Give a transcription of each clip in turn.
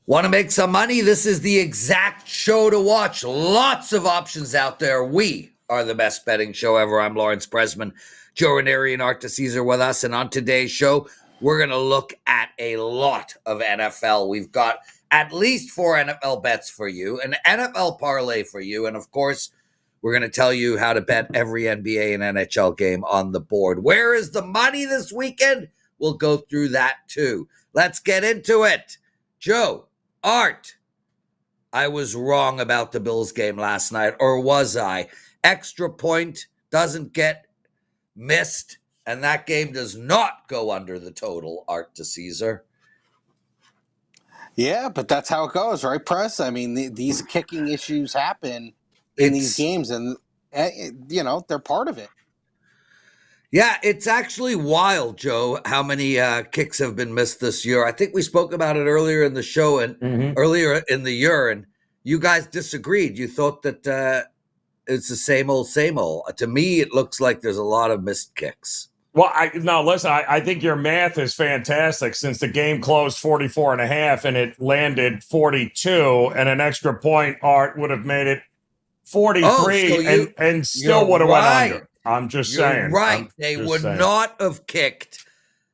Want to make some money? This is the exact show to watch. Lots of options out there. We are the best betting show ever. I'm Lawrence Pressman, Joe Raineri and Art DiCesare with us. And on today's show, we're going to look at a lot of NFL. We've got at least 4 NFL bets for you, an NFL parlay for you, and of course, we're going to tell you how to bet every NBA and NHL game on the board. Where is the money this weekend? We'll go through that too. Let's get into it. Joe, Art, I was wrong about the Bills game last night, or was I? Extra point doesn't get missed, and that game does not go under the total, Art DiCesare. Yeah, but that's how it goes, right, Prez? I mean, these kicking issues happen in these games, and, they're part of it. Yeah, it's actually wild, Joe, how many kicks have been missed this year. I think we spoke about it earlier in the show and earlier in the year, and you guys disagreed. You thought that it's the same old, same old. To me, it looks like there's a lot of missed kicks. Well, I think your math is fantastic since the game closed 44.5 and it landed 42, and an extra point, Art, would have made it 43 and still would have went under. I'm just saying. Right. They would not have kicked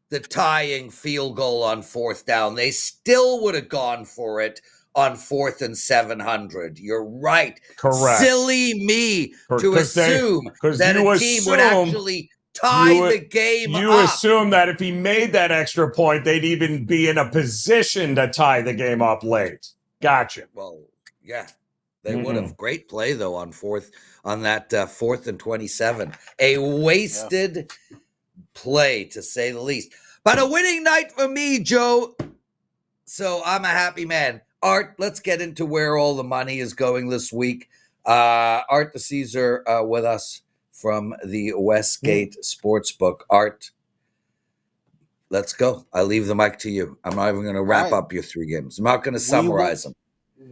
the tying field goal on 4th down. They still would have gone for it on 4th and 700. You're right. Correct. Silly me to assume that a team would actually tie the game up. You assume that if he made that extra point, they'd even be in a position to tie the game up late. Gotcha. Well, yeah. They would have. Great play, though, on that 4th and 27. A wasted play, to say the least. But a winning night for me, Joe. So I'm a happy man. Art, let's get into where all the money is going this week. Art DiCesare with us from the Westgate Sportsbook. Art, let's go. I leave the mic to you. I'm not even going to wrap up your 3 games. I'm not going to summarize them.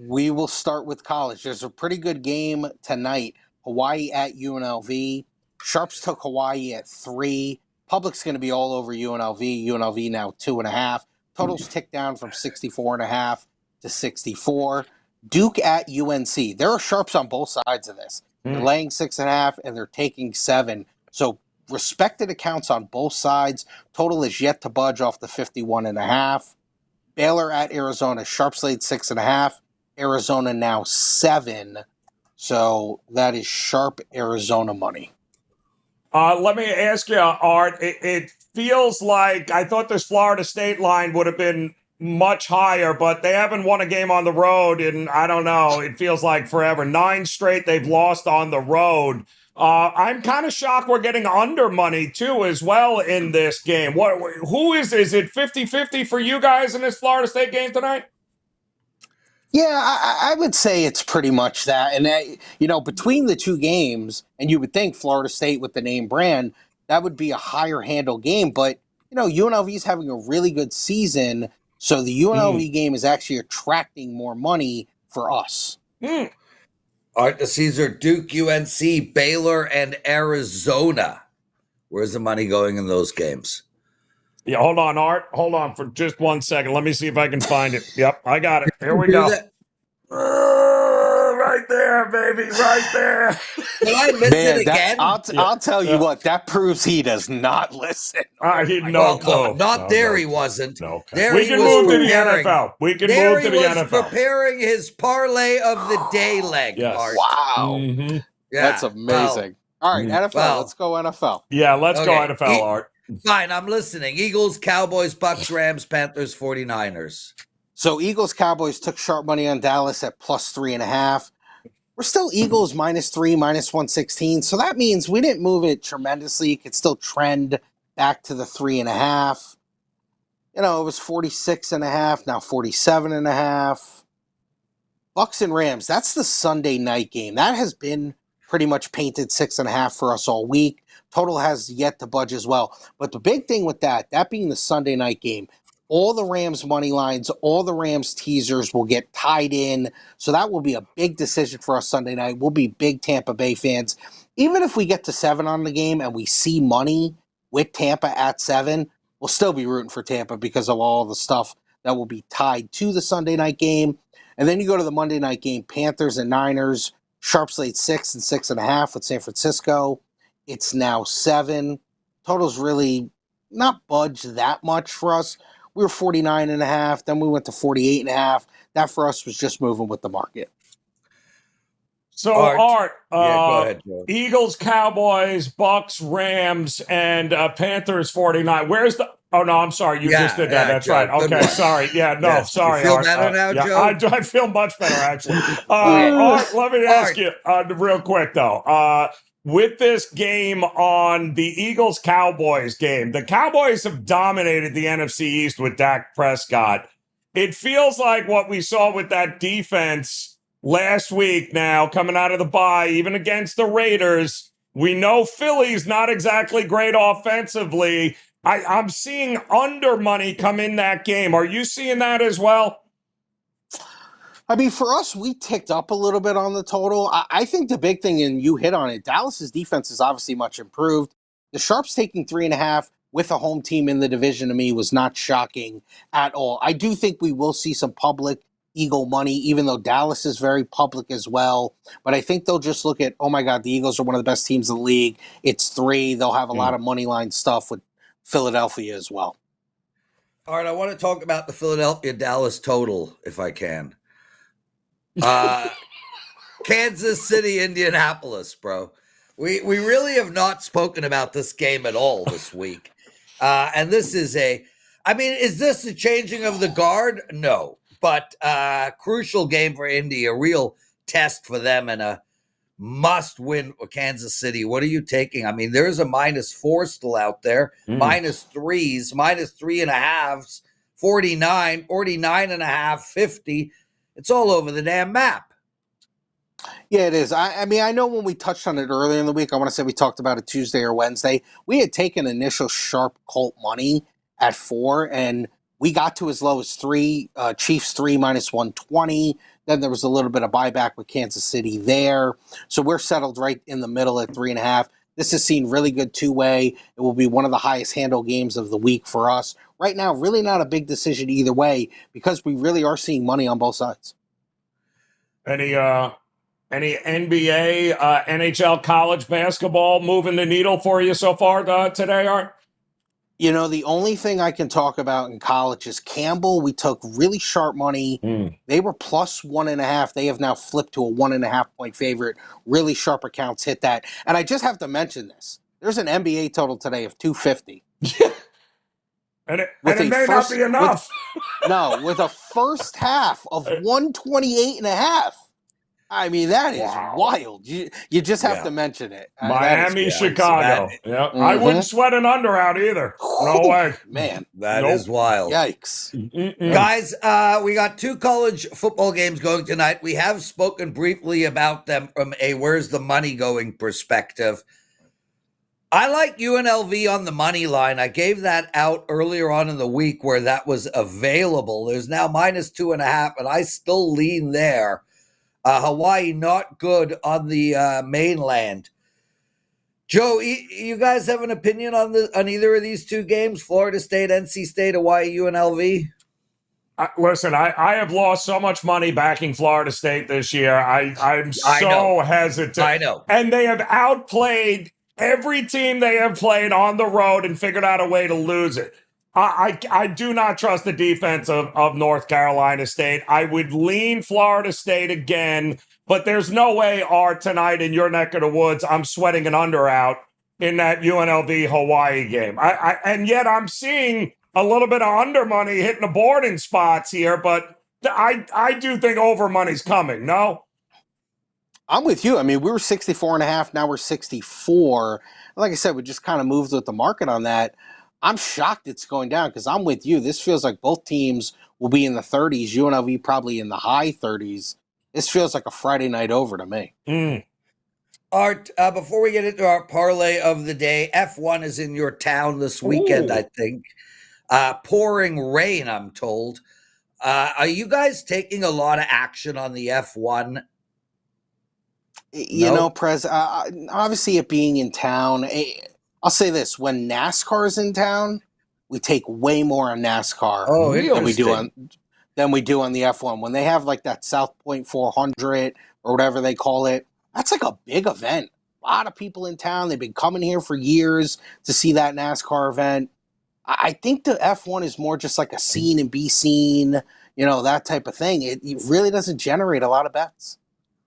We will start with college. There's a pretty good game tonight. Hawaii at UNLV. Sharps took Hawaii at 3. Public's going to be all over UNLV. UNLV now 2.5. Totals tick down from 64.5 to 64. Duke at UNC. There are sharps on both sides of this. They're laying 6.5 and they're taking 7. So respected accounts on both sides. Total is yet to budge off the 51.5. Baylor at Arizona. Sharps laid 6.5. Arizona now 7. So that is sharp Arizona money. Let me ask you, Art, it feels like I thought this Florida State line would have been much higher, but they haven't won a game on the road in, I don't know, it feels like forever. 9 straight they've lost on the road. I'm kind of shocked we're getting under money, too, as well in this game. Who is it 50-50 for you guys in this Florida State game tonight? Yeah, I would say it's pretty much that. And, between the 2 games, and you would think Florida State with the name brand, that would be a higher handle game. But, UNLV is having a really good season, so the UNLV game is actually attracting more money for us. Art DiCesare, Duke, UNC, Baylor, and Arizona. Where's the money going in those games? Yeah, hold on, Art. Hold on for just 1 second. Let me see if I can find it. Yep, I got it. Here we go. Right there, baby. Right there. Did I miss it again? I'll tell you what. That proves he does not listen. He no clue. He wasn't. No. There we can move to the NFL. We can move to the NFL. Preparing his parlay of the day leg. Yes. Art. Wow. Yeah. That's amazing. All right, NFL. Let's go NFL. Yeah, let's go NFL, Art. Fine, I'm listening. Eagles, Cowboys, Bucks, Rams, Panthers, 49ers. So Eagles, Cowboys took sharp money on Dallas at plus 3.5. We're still Eagles -3, -116. So that means we didn't move it tremendously. It could still trend back to the 3.5. It was 46.5, now 47.5. Bucks and Rams, that's the Sunday night game. That has been pretty much painted 6.5 for us all week. Total has yet to budge as well. But the big thing with that being the Sunday night game, all the Rams money lines, all the Rams teasers will get tied in. So that will be a big decision for us Sunday night. We'll be big Tampa Bay fans. Even if we get to 7 on the game and we see money with Tampa at 7, we'll still be rooting for Tampa because of all the stuff that will be tied to the Sunday night game. And then you go to the Monday night game, Panthers and Niners. Sharps laid 6 and 6.5 with San Francisco. It's now 7. Total's really not budged that much for us. We were 49.5, then we went to 48.5. That for us was just moving with the market. So, Art, go ahead, Joe. Eagles, Cowboys, Bucks, Rams, and Panthers 49. Where's the... Oh, no, I'm sorry. You just did that. That's Joe, right. Okay, sorry. Yeah, no, yes. sorry, You feel Art. better now, Joe? I feel much better, actually. Art, let me ask you real quick, though. With this game on the Eagles-Cowboys game, the Cowboys have dominated the NFC East with Dak Prescott. It feels like what we saw with that defense last week now, coming out of the bye, even against the Raiders. We know Philly's not exactly great offensively. I'm seeing under money come in that game. Are you seeing that as well? I mean, for us, we ticked up a little bit on the total. I think the big thing, and you hit on it, Dallas's defense is obviously much improved. The Sharps taking 3.5 with a home team in the division to me was not shocking at all. I do think we will see some public Eagle money, even though Dallas is very public as well. But I think they'll just look at, oh my God, the Eagles are one of the best teams in the league. It's 3. They'll have a lot of money line stuff with Philadelphia as well. All right, I want to talk about the Philadelphia-Dallas total, if I can. Kansas City, Indianapolis, bro. We really have not spoken about this game at all this week. And this is is this a changing of the guard? No. But crucial game for Indy, a real test for them and a must-win for Kansas City. What are you taking? I mean, there's a -4 still out there, -3s, -3.5s, 49, 49.5, 50. It's all over the damn map. Yeah, it is. I mean, I know when we touched on it earlier in the week, I want to say we talked about it Tuesday or Wednesday. We had taken initial sharp Colt money at 4, and we got to as low as 3. Chiefs 3 -120. Then there was a little bit of buyback with Kansas City there. So we're settled right in the middle at 3.5. This has seen really good two-way. It will be one of the highest handle games of the week for us. Right now, really not a big decision either way because we really are seeing money on both sides. Any NBA, NHL, college basketball moving the needle for you so far today, Art? You know, the only thing I can talk about in college is Campbell. We took really sharp money. They were +1.5. They have now flipped to a 1.5 point favorite. Really sharp accounts hit that. And I just have to mention this. There's an NBA total today of 250. And it may not be enough. With a first half of 128.5. I mean, that is wild. You just have to mention it. Miami, Chicago. I wouldn't sweat an under out either. No way. Man. That is wild. Yikes. Guys, we got 2 college football games going tonight. We have spoken briefly about them from a where's the money going perspective. I like UNLV on the money line. I gave that out earlier on in the week where that was available. There's now -2.5, and I still lean there. Hawaii not good on the mainland. Joe, you guys have an opinion on either of these 2 games? Florida State, NC State, Hawaii, UNLV? Listen, I have lost so much money backing Florida State this year. I'm so hesitant. I know. And they have outplayed every team they have played on the road and figured out a way to lose it. I do not trust the defense of North Carolina State. I would lean Florida State again, but there's no way, Art, tonight in your neck of the woods, I'm sweating an under out in that UNLV Hawaii game. And yet I'm seeing a little bit of under money hitting the board in spots here, but I do think over money's coming, no? I'm with you. I mean, we were 64.5. Now we're 64. Like I said, we just kind of moved with the market on that. I'm shocked it's going down because I'm with you. This feels like both teams will be in the 30s. UNLV probably in the high 30s. This feels like a Friday night over to me. Art, before we get into our parlay of the day, F1 is in your town this weekend, I think. Pouring rain, I'm told. Are you guys taking a lot of action on the F1? You know, Prez, obviously it being in town, I'll say this. When NASCAR is in town, we take way more on NASCAR Oh, than we do interesting. on the F1. When they have like that South Point 400 or whatever they call it, that's like a big event. A lot of people in town. They've been coming here for years to see that NASCAR event. I think the F1 is more just like a seen and be seen, that type of thing. It really doesn't generate a lot of bets.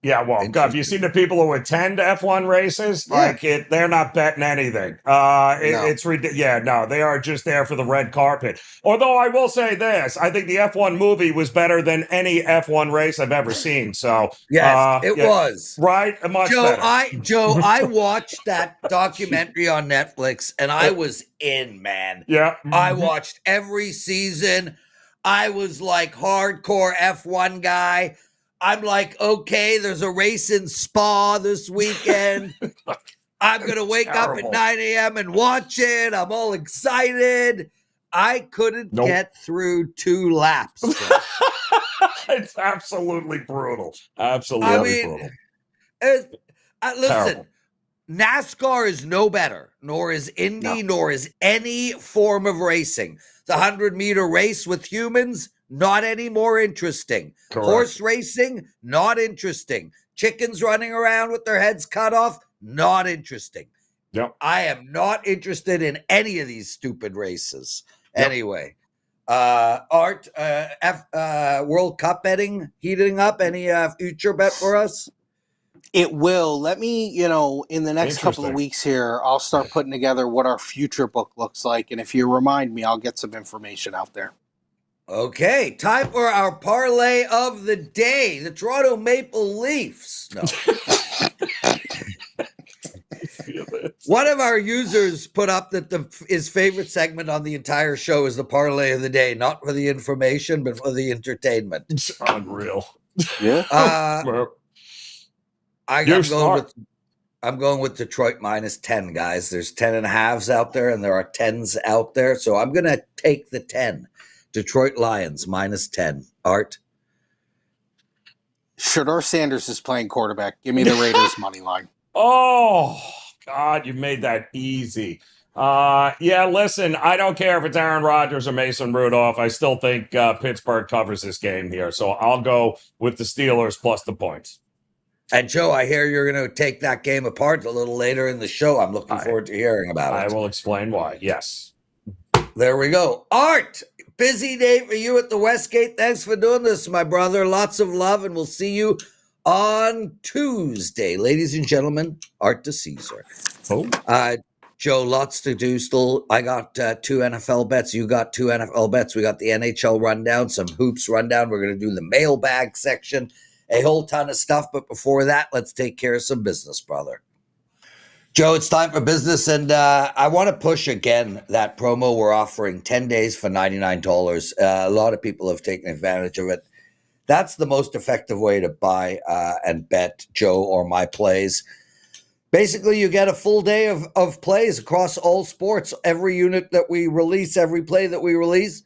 Yeah, well, God, have you seen the people who attend F1 races? Yeah. Like, they're not betting anything. No. It's ridiculous. Yeah, no, they are just there for the red carpet. Although I will say this, I think the F1 movie was better than any F1 race I've ever seen. So, Yes, it yeah, was. right, much better. I watched that documentary on Netflix, and I was in, man. Yeah, I watched every season. I was like hardcore F1 guy. I'm like, okay, there's a race in Spa this weekend. I'm going to wake up at 9 a.m. and watch it. I'm all excited. I couldn't get through 2 laps. It's absolutely brutal. Absolutely brutal. Listen, Terrible. NASCAR is no better, nor is Indy, nor is any form of racing. The 100-meter race with humans, not any more interesting. Correct. Horse racing, not interesting. Chickens running around with their heads cut off, not interesting. Yep. I am not interested in any of these stupid races. Yep. Anyway, Art, World Cup betting heating up. Any future bet for us? It will. Let me, in the next couple of weeks here, I'll start putting together what our future book looks like. And if you remind me, I'll get some information out there. Okay, time for our parlay of the day. The Toronto Maple Leafs. No. One of our users put up that his favorite segment on the entire show is the parlay of the day, not for the information, but for the entertainment. It's unreal. Yeah. I'm going with Detroit minus 10, guys. There's 10.5s out there, and there are 10s out there. So I'm going to take the 10. Detroit Lions minus 10. Art? Shedeur Sanders is playing quarterback. Give me the Raiders money line. Oh, God, you made that easy. Yeah, listen, I don't care if it's Aaron Rodgers or Mason Rudolph. I still think Pittsburgh covers this game here. So I'll go with the Steelers plus the points. And Joe, I hear you're going to take that game apart a little later in the show. I'm looking forward to hearing about it. I will explain why. Yes. There we go. Art, busy day for you at the Westgate. Thanks for doing this, my brother. Lots of love, and we'll see you on Tuesday. Ladies and gentlemen, Art DiCesare. Oh. Joe, lots to do still. I got 2 NFL bets. You got 2 NFL bets. We got the NHL rundown, some hoops rundown. We're going to do the mailbag section. A whole ton of stuff, but before that, let's take care of some business, brother. Joe, it's time for business, and I want to push again that promo we're offering, 10 days for $99. A lot of people have taken advantage of it. That's the most effective way to buy and bet Joe or my plays. Basically, you get a full day of plays across all sports, every unit that we release, every play that we release,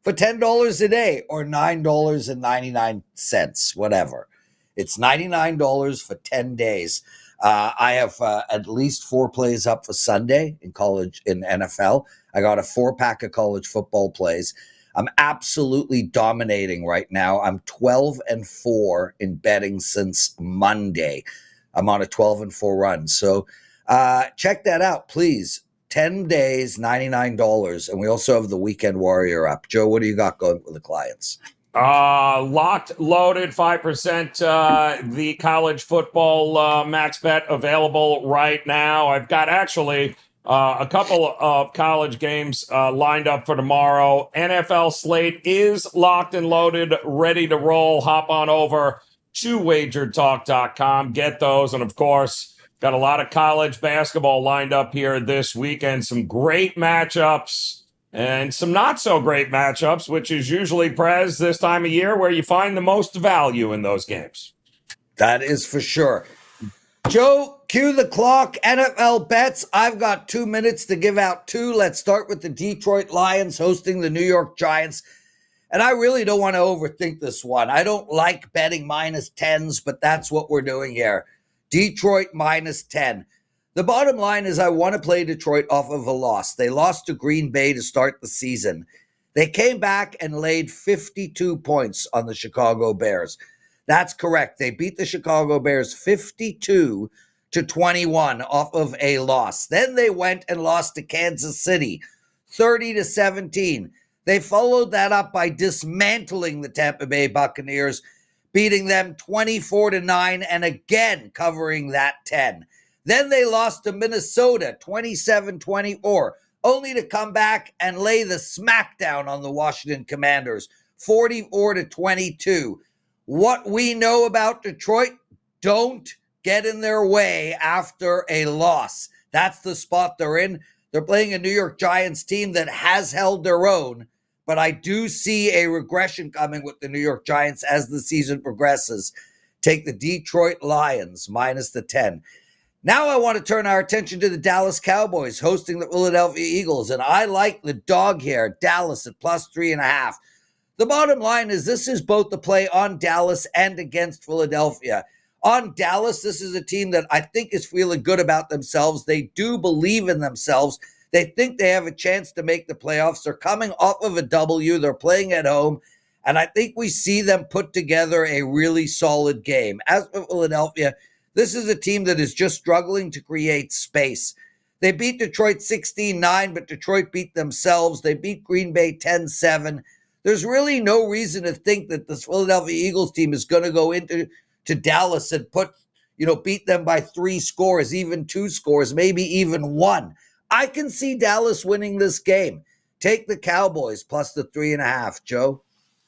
for $10 a day or $9.99, whatever. It's $99 for 10 days. I have at least 4 plays up for Sunday in NFL. I got a 4-pack of college football plays. I'm absolutely dominating right now. I'm 12-4 in betting since Monday. I'm on a 12-4 run. So check that out, please. 10 days, $99. And we also have the Weekend Warrior up. Joe, what do you got going with the clients? Locked, loaded, 5%. The college football max bet available right now. I've got actually a couple of college games lined up for tomorrow. NFL slate is locked and loaded, ready to roll. Hop on over to WagerTalk.com. Get those. And of course, got a lot of college basketball lined up here this weekend. Some great matchups and some not so great matchups, which is usually, Prez, this time of year where you find the most value in those games. That is for sure. Joe, cue the clock. NFL bets. I've got 2 minutes to give out 2. Let's start with the Detroit Lions hosting the New York Giants. And I really don't want to overthink this one. I don't like betting minus 10s, but that's what we're doing here. Detroit minus 10. The bottom line is I want to play Detroit off of a loss. They lost to Green Bay to start the season. They came back and laid 52 points on the Chicago Bears. That's correct. They beat the Chicago Bears 52-21 off of a loss. Then they went and lost to Kansas City 30-17. They followed that up by dismantling the Tampa Bay Buccaneers, beating them 24-9 and again covering that 10. Then they lost to Minnesota 27-24, only to come back and lay the smackdown on the Washington Commanders 44-22. What we know about Detroit, don't get in their way after a loss. That's the spot they're in. They're playing a New York Giants team that has held their own, but I do see a regression coming with the New York Giants as the season progresses. Take the Detroit Lions minus the 10. Now I want to turn our attention to the Dallas Cowboys hosting the Philadelphia Eagles, and I like the dog here, Dallas at plus 3.5. The bottom line is this is both the play on Dallas and against Philadelphia. On Dallas, this is a team that I think is feeling good about themselves. They do believe in themselves. They think they have a chance to make the playoffs. They're coming off of a W. They're playing at home, and I think we see them put together a really solid game. As for Philadelphia, this is a team that is just struggling to create space. They beat Detroit 16-9, but Detroit beat themselves. They beat Green Bay 10-7. There's really no reason to think that this Philadelphia Eagles team is going to go into Dallas and beat them by 3 scores, even 2 scores, maybe even 1. I can see Dallas winning this game. Take the Cowboys plus the 3.5, Joe.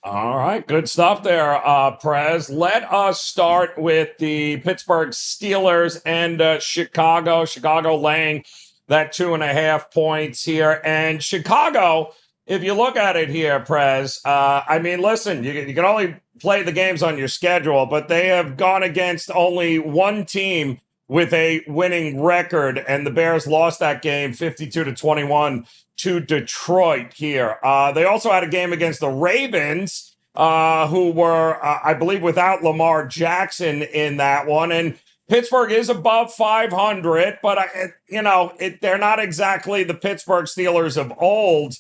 All right, good stuff there, Prez. Let us start with the Pittsburgh Steelers and Chicago. Chicago laying that 2.5 points here. And Chicago, if you look at it here, Prez, listen, you can only play the games on your schedule, but they have gone against only one team with a winning record, and the Bears lost that game 52-21 to Detroit here. They also had a game against the Ravens, who were, I believe, without Lamar Jackson in that one. And Pittsburgh is above 500, but they're not exactly the Pittsburgh Steelers of old.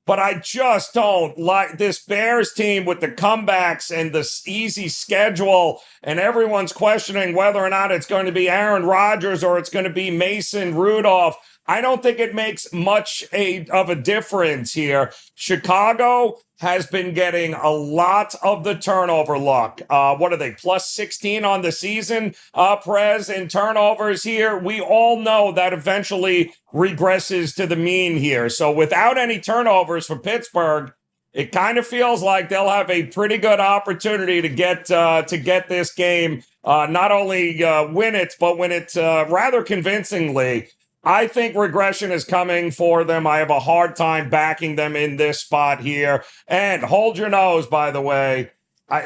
But I just don't like this Bears team with the comebacks and the easy schedule, and everyone's questioning whether or not it's going to be Aaron Rodgers or it's going to be Mason Rudolph. I don't think it makes much of a difference here. Chicago has been getting a lot of the turnover luck. What are they, plus 16 on the season, Prez, in turnovers here? We all know that eventually regresses to the mean here. So without any turnovers for Pittsburgh, it kind of feels like they'll have a pretty good opportunity to get this game, not only win it, but win it rather convincingly. I think regression is coming for them. I have a hard time backing them in this spot here. And hold your nose, by the way.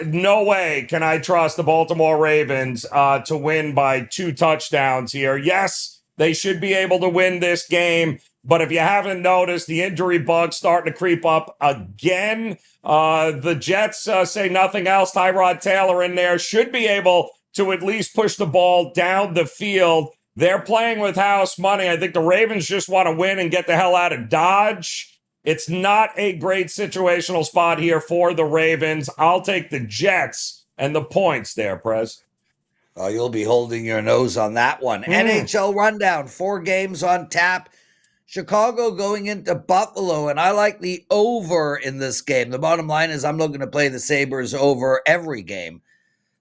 No way can I trust the Baltimore Ravens to win by 2 touchdowns here. Yes, they should be able to win this game. But if you haven't noticed, the injury bug's starting to creep up again. The Jets, say nothing else, Tyrod Taylor in there, should be able to at least push the ball down the field. They're playing with house money. I think the Ravens just want to win and get the hell out of Dodge. It's not a great situational spot here for the Ravens. I'll take the Jets and the points there, Prez. Oh, you'll be holding your nose on that one. NHL rundown, 4 games on tap. Chicago going into Buffalo, and I like the over in this game. The bottom line is I'm looking to play the Sabres over every game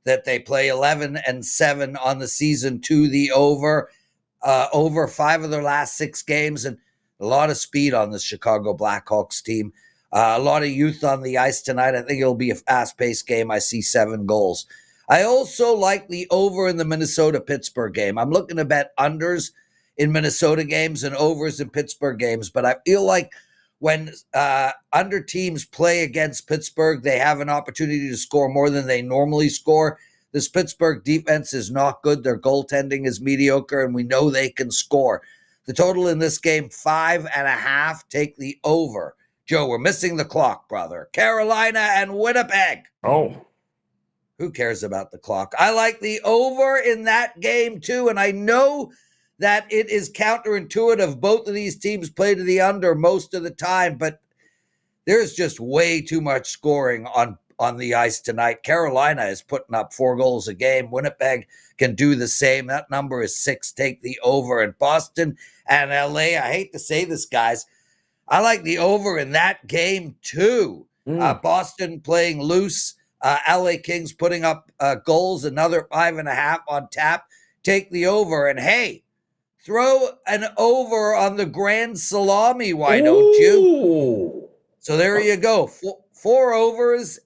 that they play, 11-7 on the season to the over. Over 5 of their last 6 games, and a lot of speed on the Chicago Blackhawks team. A lot of youth on the ice tonight. I think it'll be a fast-paced game. I see 7 goals. I also like the over in the Minnesota-Pittsburgh game. I'm looking to bet unders in Minnesota games and overs in Pittsburgh games, but I feel like when under teams play against Pittsburgh, they have an opportunity to score more than they normally score. This Pittsburgh defense is not good. Their goaltending is mediocre, and we know they can score. The total in this game, 5.5. Take the over. Joe, we're missing the clock, brother. Carolina and Winnipeg. Oh. Who cares about the clock? I like the over in that game, too, and I know that it is counterintuitive. Both of these teams play to the under most of the time, but there's just way too much scoring on the ice tonight. Carolina is putting up 4 goals a game. Winnipeg can do the same. That number is 6. Take the over. In Boston and LA, I hate to say this, guys, I like the over in that game too. Boston playing loose. LA Kings putting up goals, another 5.5 on tap. Take the over. And hey, throw an over on the Grand Salami. Why don't you? So there you go. 4 overs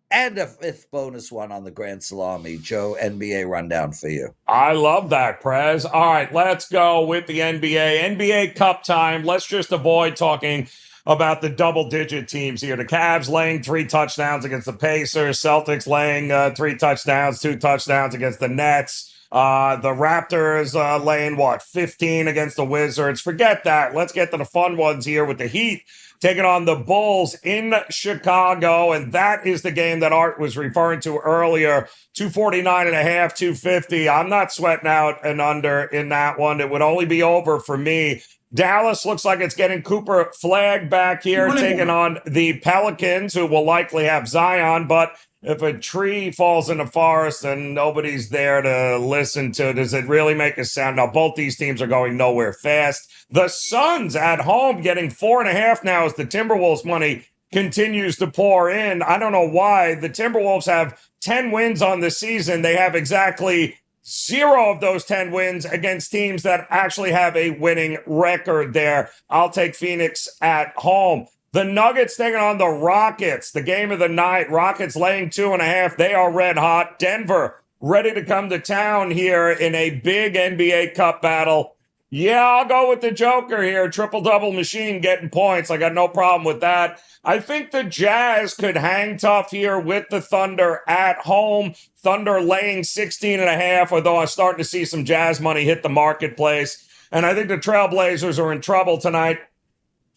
and a 5th bonus one on the Grand Salami. Joe, NBA rundown for you. I love that, Prez. All right, let's go with the NBA. NBA Cup time. Let's just avoid talking about the double-digit teams here. The Cavs laying 3 touchdowns against the Pacers. Celtics laying 3 touchdowns, 2 touchdowns against the Nets. The Raptors laying, 15 against the Wizards. Forget that. Let's get to the fun ones here with the Heat taking on the Bulls in Chicago. And that is the game that Art was referring to earlier. 249.5, 250. I'm not sweating out an under in that one. It would only be over for me. Dallas looks like it's getting Cooper Flagg back here, taking on the Pelicans, who will likely have Zion. But if a tree falls in the forest and nobody's there to listen to, does it really make a sound? Now, both these teams are going nowhere fast. The Suns at home getting 4.5 now as the Timberwolves money continues to pour in. I don't know why. The Timberwolves have 10 wins on the season. They have exactly 0 of those 10 wins against teams that actually have a winning record there. I'll take Phoenix at home. The Nuggets taking on the Rockets, the game of the night. Rockets laying 2.5. They are red hot. Denver ready to come to town here in a big NBA Cup battle. Yeah, I'll go with the Joker here. Triple-double machine getting points. I got no problem with that. I think the Jazz could hang tough here with the Thunder at home. Thunder laying 16.5, although I'm starting to see some Jazz money hit the marketplace. And I think the Trailblazers are in trouble tonight.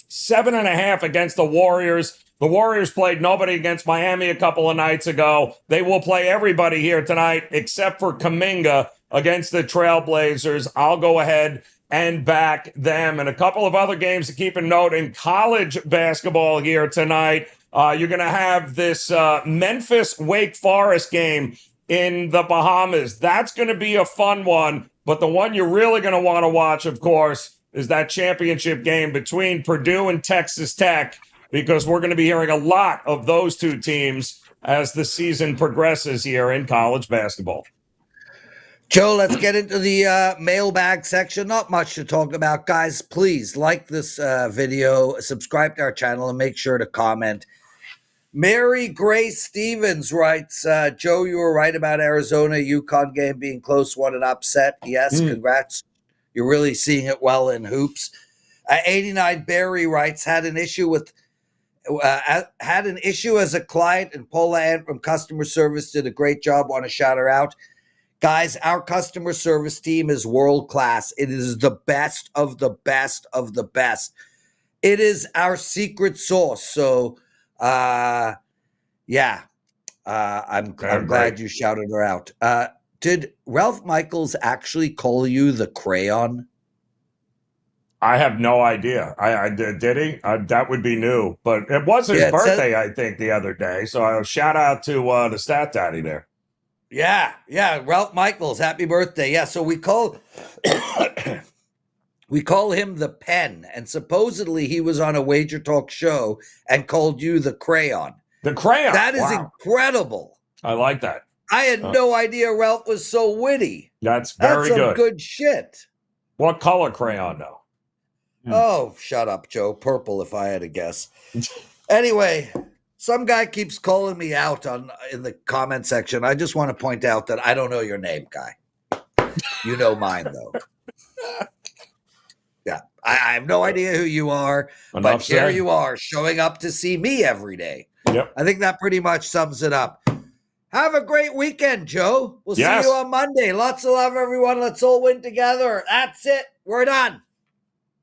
7.5 against the Warriors. The Warriors played nobody against Miami a couple of nights ago. They will play everybody here tonight except for Kuminga against the Trailblazers. I'll go ahead and back them. And a couple of other games to keep a note in college basketball here tonight. You're going to have this Memphis-Wake Forest game in the Bahamas. That's going to be a fun one. But the one you're really going to want to watch, of course, is that championship game between Purdue and Texas Tech, because we're going to be hearing a lot of those two teams as the season progresses here in college basketball. Joe, let's get into the mailbag section. Not much to talk about. Guys, please like this video, subscribe to our channel, and make sure to comment. Mary Grace Stevens writes, Joe, you were right about Arizona UConn game being close, what an upset. Yes, congrats. You're really seeing it well in hoops. 89 Barry writes, had an issue as a client, and Paula Ann from customer service did a great job. Want to shout her out. Guys, our customer service team is world class. It is the best of the best of the best. It is our secret sauce. So, I'm glad you shouted her out. Did Ralph Michaels actually call you the crayon? I have no idea. I did he? That would be new. But it was his birthday, I think, the other day. So shout out to the Stat Daddy there. Yeah, Ralph Michaels, happy birthday. Yeah, so we call him the Pen, and supposedly he was on a WagerTalk show and called you the crayon. The crayon. That is incredible. I like that. I had no idea Ralph was so witty. That's very good. That's some good shit. What color crayon, though? Oh, shut up, Joe. Purple, if I had to guess. Anyway, some guy keeps calling me out in the comment section. I just want to point out that I don't know your name, guy. You know mine, though. Yeah, I have no idea who you are, but here you are showing up to see me every day. Yep. I think that pretty much sums it up. Have a great weekend, Joe. We'll see you on Monday. Lots of love, everyone. Let's all win together. That's it. We're done.